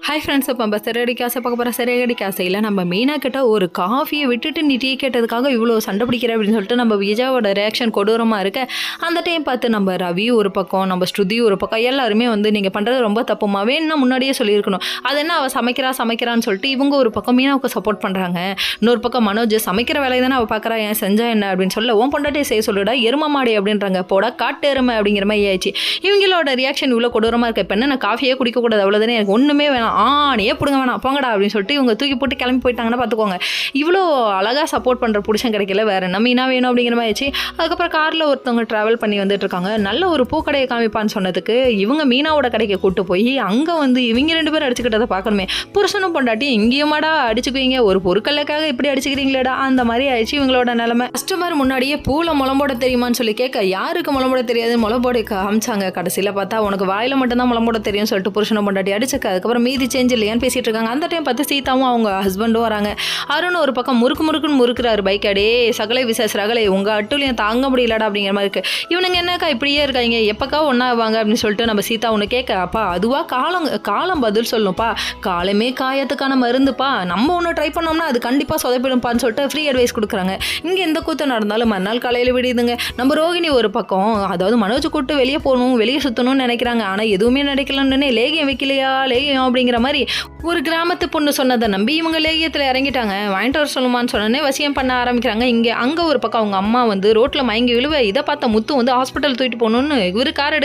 Hi friends, இப்போ நம்ம சிறகடி காசை பார்க்க போகிற சிறகடி காசையில் நம்ம மீனா கிட்ட ஒரு காஃபியை விட்டுட்டு நீ டீ கேட்டதுக்காக இவ்வளோ சண்டை பிடிக்கிற அப்படின்னு சொல்லிட்டு நம்ம விஜயாவோட ரியாக்ஷன் கொடூரமாக இருக்க அந்த டைம் பார்த்து நம்ம ரவி ஒரு பக்கம், நம்ம ஸ்ருதி ஒரு பக்கம் எல்லாருமே வந்து நீங்கள் பண்ணுறது ரொம்ப தப்புமா, வேணும்னா முன்னாடியே சொல்லியிருக்கணும், அது என்ன அவள் சமைக்கிறான்னு சொல்லிட்டு இவங்க ஒரு பக்கம் மீனாவுக்கு சப்போர்ட் பண்ணுறாங்க. இன்னொரு பக்கம் மனோஜ் சமைக்கிற வேலையை தானே அவள் பார்க்குறா, ஏன் செஞ்சா என்ன அப்படின்னு சொல்ல உன் பொண்டாட்டியை செய்ய சொல்லுடா எரும மாடி அப்படின்றாங்க, போடா காட்டு எருமை அப்படிங்கிற மாதிரி ஆயிடுச்சு. இவங்களோட ரியாக்ஷன் இவ்வளோ கொடூரமாக இருக்க, இப்போ என்ன நான் காஃபியே குடிக்கக்கூடாது அவ்வளோதானே, எனக்கு ஒன்றுமே வேணாம், நீயே பிடுங்க வேணாம் போங்கடா அப்படின்னு சொல்லிட்டு இவங்க தூக்கி போட்டு கிளம்பி போயிட்டாங்கன்னா பார்த்துக்கோங்க. இவ்வளோ அழகாக சப்போர்ட் பண்ணுற புருஷன் கிடைக்கல, வேறு என்ன மீனா வேணும் அப்படிங்கிற மாதிரி ஆச்சு. அதுக்கப்புறம் காரில் ஒருத்தவங்க ட்ராவல் பண்ணி வந்துட்டு இருக்காங்க. நல்ல ஒரு பூக்கடையை காமிப்பான்னு சொன்னதுக்கு இவங்க மீனாவோட கடைக்கு கூட்டு போய் அங்கே வந்து இவங்க 2 பேரும் அடிச்சுக்கிட்டதை பார்க்கணுமே, புருஷனும் பொண்டாட்டி இங்கேயுமாடா அடிச்சுக்குவீங்க, ஒரு பொருட்களுக்காக இப்படி அடிச்சுக்கிறீங்களேடா அந்த மாதிரி ஆயிடுச்சு இவங்களோட நிலைமை. கஸ்டமர் முன்னாடியே பூவில் முளம்போட தெரியுமான்னு சொல்லி கேட்க யாருக்கு முளம்போட தெரியாது முளம்போட காமிச்சாங்க. கடைசியில் பார்த்தா உனக்கு வாயில் மட்டும்தான் முளம்போட தெரியும் சொல்லிட்டு புருஷனும் பொண்டாட்டி அடிச்சுக்க. அதுக்கப்புறம் மீதி சேஞ்ச் இல்லையான்னு பேசிட்டு இருக்காங்க. அந்த டைம் பார்த்து சீதாவும் அவங்க ஹஸ்பண்டும் வராங்க. அருண் ஒரு பக்கம் முறுக்குன்னு முறுக்குறாரு பைக், அடே சகலை விசேஷ ரகலை உங்க அட்டுலியும் தாங்க முடியலடா அப்படிங்கிற மாதிரி இருக்கு. இவனுங்க என்னக்கா இப்படியே இருக்காங்க, எப்பக்கா ஒன்னாவாங்க அப்படின்னு சொல்லிட்டு நம்ம சீதா ஒன்று கேட்க, அப்பா அதுவா காலம் பதில் சொல்லும்ப்பா, காலமே காயத்துக்கான மருந்துப்பா, நம்ம ஒன்று ட்ரை பண்ணோம்னா அது கண்டிப்பாக சொதப்பிடும்ப்பான்னு சொல்லிட்டு ஃப்ரீ அட்வைஸ் கொடுக்குறாங்க. இங்கே எந்த கூத்து நடந்தாலும் மறுநாள் காலையில் விடுதுங்க. நம்ம ரோகிணி ஒரு பக்கம், அதாவது மனோஜ் கூட்டு வெளியே போகணும் வெளியே சுற்றணும்னு நினைக்கிறாங்க, ஆனால் எதுவுமே நடக்கலன்னு லேகியம் வைக்கலையா லேகியம் அப்படிங்கிற மாதிரி ஒரு கிராமத்து பொண்ணு சொன்னதை நம்பி இவங்க லேகியத்தில் இறங்கிட்டாங்க. வாங்கிட்டு வர சொல்லுமான்னு சொன்னோன்னே வசியம் பண்ண ஆரம்பிக்கிறாங்க. அங்கே ஒரு பக்கம் அவங்க அம்மா வந்து ரோட்டில் மயங்கி விழுவ, இதை பார்த்த முத்து வந்து ஹாஸ்பிட்டல் தூக்கிட்டு போகணுன்னு இவர் கார்